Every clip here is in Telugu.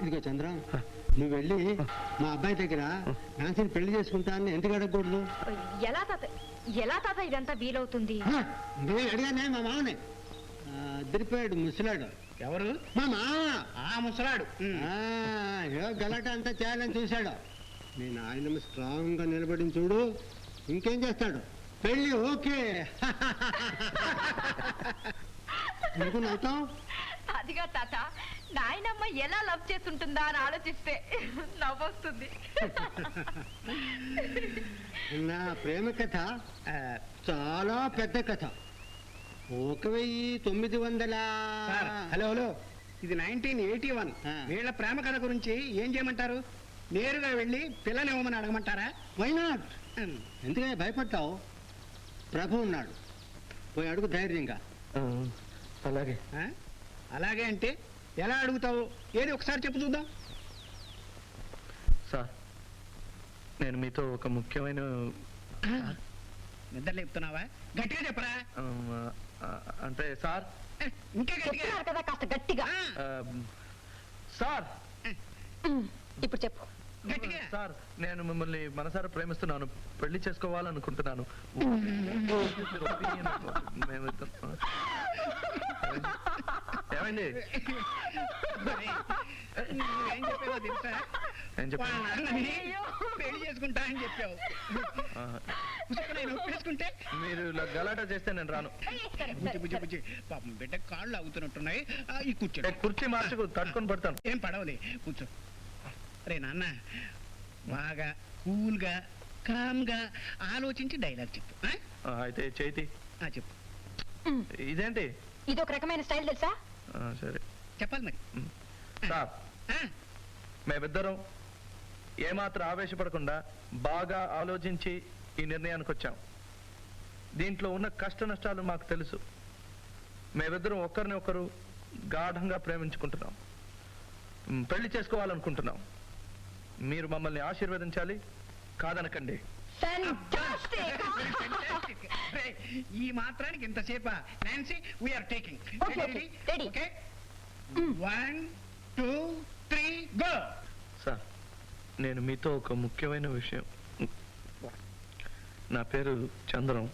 ఇదిగో చంద్రం, నువ్వు వెళ్ళి మా అబ్బాయి దగ్గర నాన్సీని పెళ్లి చేసుకుంటానని ఎందుకు అడగకూడదు? ఎలా తాత ఇదంతా వీలవుతుంది? నేను అడిగానే మా మామని. అదిరిపోయాడు ముసలాడు. ఎవరు? మా మామ. ఆ ముసలాడు. గలాట అంతా చేయాలని చూశాడు. నేను ఆయన స్ట్రాంగ్ గా నిలబడి చూడు, ఇంకేం చేస్తాడు? పెళ్ళి ఓకే. ఎందుకు నవ్వుతాం? అదిగా తాత, నాయనమ్మ ఎలా లవ్ చేస్తుంటుందా అని ఆలోచిస్తే నవ్వొస్తుంది. నా ప్రేమ కథ చాలా పెద్ద కథ. 1900. హలో హలో, ఇది 1981. వీళ్ళ ప్రేమ కథ గురించి ఏం చేయమంటారు? నేరుగా వెళ్ళి పిల్లని ఇవ్వమని అడగమంటారా? Why not? ఎందుకని భయపడతావు? ప్రభు ఉన్నాడు, పోయి అడుగు ధైర్యంగా. అలాగే. అలాగే అంటే ఎలా అడుగుతావు? ఏది ఒకసారి చెప్పు చూద్దాం. సార్, నేను మీతో ఒక ముఖ్యమైన... నిద్ర లేపుతున్నావా? గట్టిగా చెప్పరా. అంటే సార్, ఇంకా గట్టిగా కదా, కాస్త గట్టిగా. సార్ ఇప్పుడు చెప్పు. గట్టిగా. సార్, నేను మిమ్మల్ని మనసారా ప్రేమిస్తున్నాను, పెళ్లి చేసుకోవాలనుకుంటున్నాను. ఏమండి? ఏం చెప్పావో తెలుసా? పెళ్లి చేసుకుంటా అని చెప్పావు. నేను ఒప్పేసుకుంటే మీరు గలాటా చేస్తే నేను రాను. బుజ్జి పాపం బిడ్డ కాళ్ళు అవుతున్నట్టున్నాయి. ఈ కూర్చో. కుర్చీ మార్చుకు తట్టుకొని పడతాను. ఏం పడవలే, కూర్చో. రే నాన్న, బాగా కూల్గా కామ్గా ఆలోచించి డైలాగ్ చెప్పు. అయితే చేతి చెప్పు. ఇదేంటి? ఇది ఒక రకమైన స్టైల్ తెలుసా? సరే చెప్పాలి మరి. సార్, మేమిద్దరం ఏమాత్రం ఆవేశపడకుండా బాగా ఆలోచించి ఈ నిర్ణయానికి వచ్చాం. దీంట్లో ఉన్న కష్ట నష్టాలు మాకు తెలుసు. మేమిద్దరం ఒకరిని ఒకరు గాఢంగా ప్రేమించుకుంటున్నాం, పెళ్లి చేసుకోవాలనుకుంటున్నాం. మీరు మమ్మల్ని ఆశీర్వదించాలి, కాదనకండి. ఈ మాత్రానికి ఇంతసేపా? Nancy, we're taking. Okay, 1 2 3 go. Sir, నేను మీతో ఒక ముఖ్యమైన విషయం. నా పేరు చంద్రం,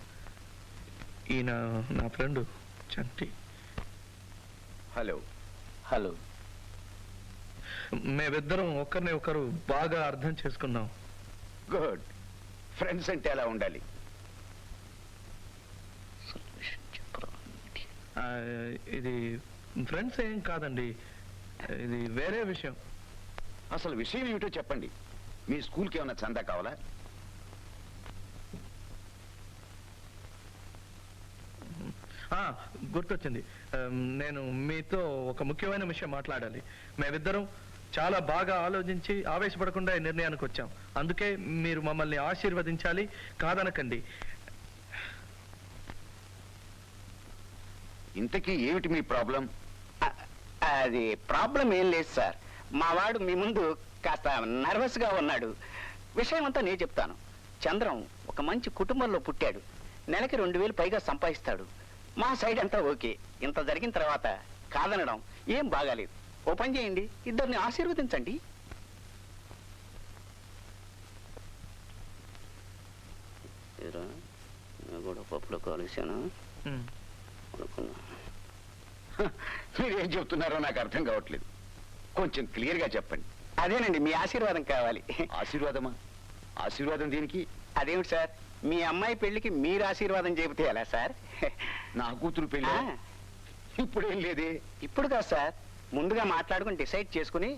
ఈయన నా ఫ్రెండ్ చంటి. Hello hello. మేమిద్దరం ఒకరిని ఒకరు బాగా అర్థం చేసుకున్నాం. గుడ్. ఫ్రెండ్స్ అంటే ఎలా ఉండాలి? ఇది ఫ్రెండ్స్ ఏం కాదండి, ఇది వేరే విషయం. అసలు విషయం ఏమిటో చెప్పండి. మీ స్కూల్కి ఏమైనా చందా కావాలా? గుర్తొచ్చింది. నేను మీతో ఒక ముఖ్యమైన విషయం మాట్లాడాలి. మేమిద్దరం చాలా బాగా ఆలోచించి ఆవేశపడకుండా ఈ నిర్ణయానికి వచ్చాం. అందుకే మీరు మమ్మల్ని ఆశీర్వదించాలి, కాదనకండి. ఇంతకీ ఏమిటి మీ ప్రాబ్లం? అది ప్రాబ్లం ఏం లేదు సార్. మా వాడు మీ ముందు కాస్త నర్వస్ గా ఉన్నాడు. విషయం అంతా నేను చెప్తాను. చంద్రం ఒక మంచి కుటుంబంలో పుట్టాడు. నెలకి 2000 పైగా సంపాదిస్తాడు. మా సైడ్ అంతా ఓకే. ఇంత జరిగిన తర్వాత కాదనడం ఏం బాగాలేదు. ఓ పని చేయండి, ఇద్దరిని ఆశీర్వదించండి. కూడా పప్పులో కాలుసాను. మీరేం చెప్తున్నారో నాకు అర్థం కావట్లేదు. కొంచెం క్లియర్ గా చెప్పండి. అదేనండి, మీ ఆశీర్వాదం కావాలి. ఆశీర్వాదమా? ఆశీర్వాదం దేనికి? అదేమిటి సార్, మీ అమ్మాయి పెళ్లికి మీరు ఆశీర్వాదం చెబితే ఎలా సార్? నా కూతురు పెళ్లి ఇప్పుడేం లేదే. ఇప్పుడు కాదు సార్, ముందుగా మాట్లాడుకుని డిసైడ్ చేసుకుని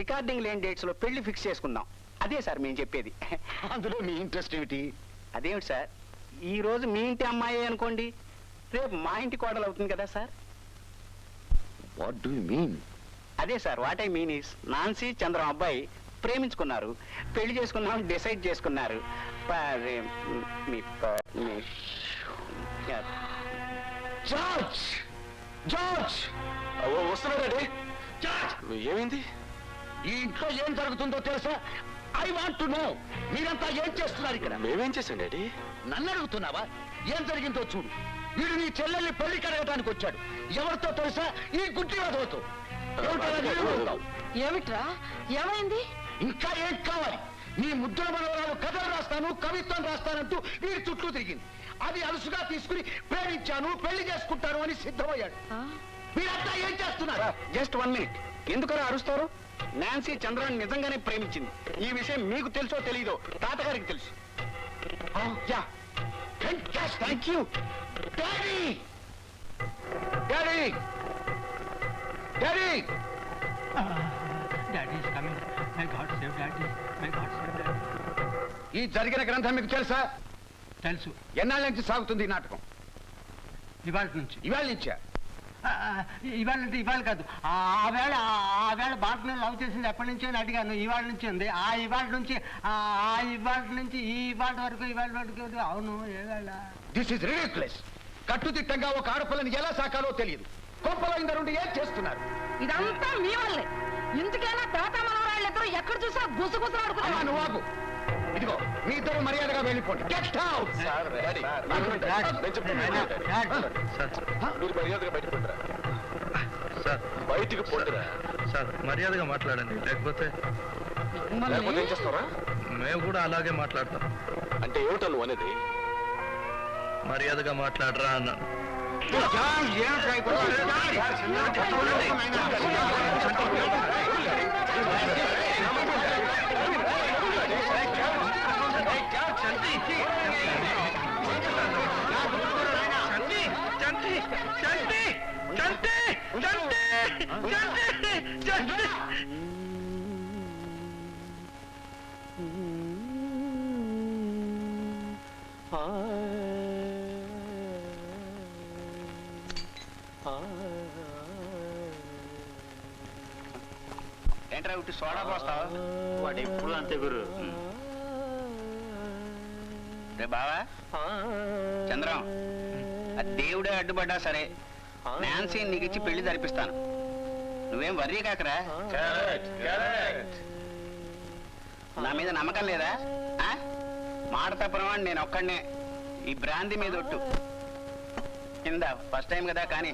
రికార్డింగ్ లేని డేట్స్ లో పెళ్లి ఫిక్స్ చేసుకుందాం. అదే సార్ మేము చెప్పేది. అందులో మీ ఇంట్రెస్ట్ ఏమిటి? అదేమిటి సార్, ఈ రోజు మీ ఇంటి అమ్మాయి అనుకోండి, రేపు మా ఇంటి కోడలు అవుతుంది కదా sir. What do you mean? అదే sir, what I mean is, Nancy Chandram అబ్బాయి ప్రేమించుకున్నారు, పెళ్లి చేసుకున్నాం డిసైడ్ చేసుకున్నారు. జార్జ్, జార్జ్ వస్తున్నాడండి. ఏమైంది? ఈ ఇంట్లో ఏం జరుగుతుందో తెలుసా? I want to know. మీరంతా ఏం చేస్తున్నారు ఇక్కడ? మేమేం చేశాం డాడీ? నన్ను అడుగుతున్నావా? ఏం జరిగిందో చూడు. వీడు నీ చెల్లెల్ని పెళ్లి కడగటానికి వచ్చాడు. ఎవరితో తెలుసా? ఈ గుడ్డి వదవతో. ఏమిట్రా ఏమైంది? ఇంకా ఏం కావాలి? నీ ముద్దుల మనవరాలు కథలు రాస్తాను, కవిత్వం రాస్తానంటూ వీడి చుట్టూ తిరిగింది. అది అలుసుగా తీసుకుని ప్రేమించాను, పెళ్లి చేసుకుంటాను అని సిద్ధమయ్యాడు. మీరంతా ఏం చేస్తున్నారు? Just 1 minute. ఎందుకలా అరుస్తారు? నాన్సీ చంద్రాన్ని నిజంగానే ప్రేమించింది. ఈ విషయం మీకు తెలుసో తెలీదో తాతగారికి తెలుసు. Thank you daddy. Daddy daddy ఈ జరిగిన గ్రంథం మీకు తెలుసా? తెలుసు. ఎన్నాళ్ళ నుంచి సాగుతుంది ఈ నాటకం? ఇవాళ నుంచి. ఇవాళ నుంచా? ఇవాళ కాదు, ఆ వేళ బాటను లవ్ చేసింది ఎప్పటి నుంచి అని అడిగాను. ఇవాళ నుంచి ఉంది. ఇవాళ నుంచి ఈ ఇవాళ వరకు అవును. ఏ వేళ? This is ridiculous. కట్టుదిట్టంగా ఒక ఆడపిల్లని ఎలా సాకాలో తెలియదు. కొంపలో ఇందరుండి ఏం చేస్తున్నారు? ఇదంతా మీ వల్లే. ఇందుకైనా తాత మనవరాళ్ళిద్దరూ ఎక్కడ చూసా గుసగుసలాడుకున్నారు. నువ్వు ఆగు. ఇదిగో మీ ఇద్దరు మర్యాదగా వెళ్ళిపోండి. Get out. మీరు మర్యాదగా బయటికి పోండిరా. సార్ మర్యాదగా మాట్లాడండి, లేకపోతే ఏం చేస్తారా? మేము కూడా అలాగే మాట్లాడతాం. అంటే ఏమిటో నువ్వు అనేది? మర్యాదగా మాట్లాడరా అన్నాను. ఏంట్రా ఉట్టి సోడా పోస్తావు? వాడు ఎప్పుడు అంతే గురు. రే బావా చంద్రం, ఆ దేవుడే అడ్డుపడ్డా సరే నాన్సీ నీకు ఇచ్చి పెళ్లి జరిపిస్తాను. నువ్వేం వర్రీ కాకరా. నా మీద నమ్మకం లేదా? మాట తప్పనవాడిని నేను ఒక్కడనే. ఈ బ్రాంతి మీద ఒట్టు. కింద ఫస్ట్ టైం కదా కానీ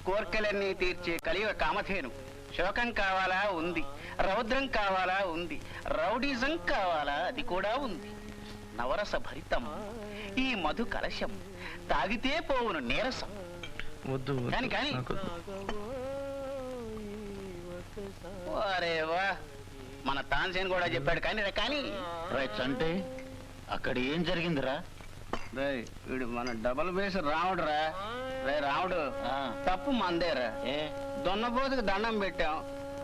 కోర్కెలన్నీ తీర్చే కలియుగ కామధేను. శోకం కావాలా ఉంది, రౌద్రం కావాలా ఉంది, రౌడీజం కావాలా అది కూడా ఉంది. నవరస భరితం ఈ మధు కలశం, తాగితే పోవును నీరసం. వద్దు కానీ కానీ అరే వా, మన తాన్సేన్ కూడా చెప్పాడు కానీ కానీ అంటే అక్కడ ఏం జరిగిందిరా? వీడు మన డబల్ బేస్ రాముడురా. రే రాముడు, తప్పు మందేరా. దొన్నపోతుకి దండం పెట్టాం,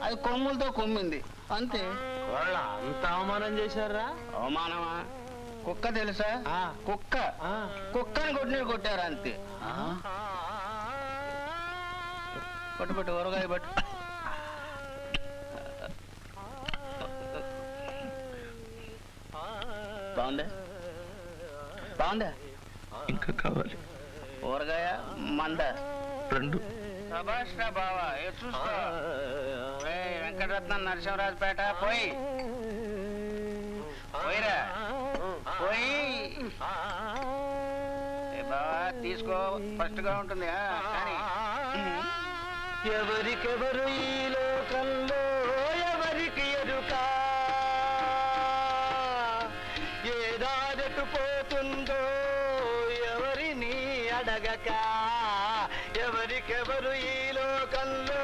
అది కొమ్ములతో కొమ్మింది అంతే. వాళ్ళ అంత అవమానం చేశారా? అవమానమా? కుక్క తెలుసా? కుక్క కుక్కని కొట్టినట్టు కొట్టారు అంతే. పట్టు ఊరగాయ పట్టు. బాగుందా? బాగుందా? ఇంకా కావాలి? ఊరగాయ మంద? రెండు. సభాష్ రా బావా. చూసుకో వెంకటరత్నం నరసింహరాజుపేట పోయిరా పోయి బావా తీసుకో. ఫస్ట్ గా ఉంటుంది కానీ ఎవరికెవరు ఈ లోకంలో ఎవరికి ఎరుక, ఏదాదటు పోతుందో ఎవరిని అడగక, ఎవరికెవరు ఈ లోకంలో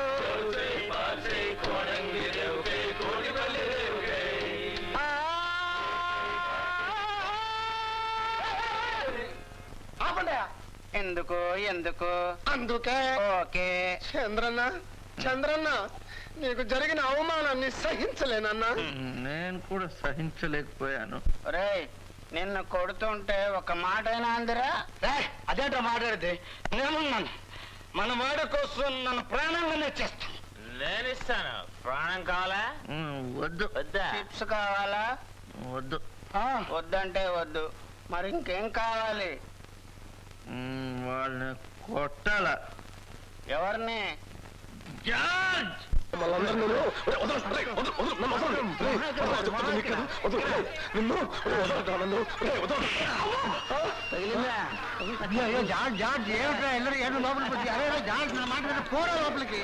ఎందుకు ఎందుకు అందుకే. ఓకే. చంద్రన్న నీకు జరిగిన అవమానాన్ని సహించలేనన్నా. నేను కూడా సహించలేకపోయాను. రే నిన్ను కొడుతుంటే ఒక మాట అయినా అందిరా? అదేంటో మాట్లాడితే నేనున్నాను. మన వాడి కోసం నన్ను ప్రాణంగానే చేస్తాను. నేను ఇస్తాను. ప్రాణం కావాలా? వద్దు. వద్దా? చిప్స్ కావాలా? వద్దు. వద్దంటే వద్దు. మరి ఇంకేం కావాలి? వాళ్ళని కొట్టాల. ఎవరిని? జార్జ్ జార్జ్ జార్జ్ ఏమిట్రా ఎల్లరు ఏడు లోపలికి వచ్చి అరే జార్జ్ నా మాట పోరా లోపలికి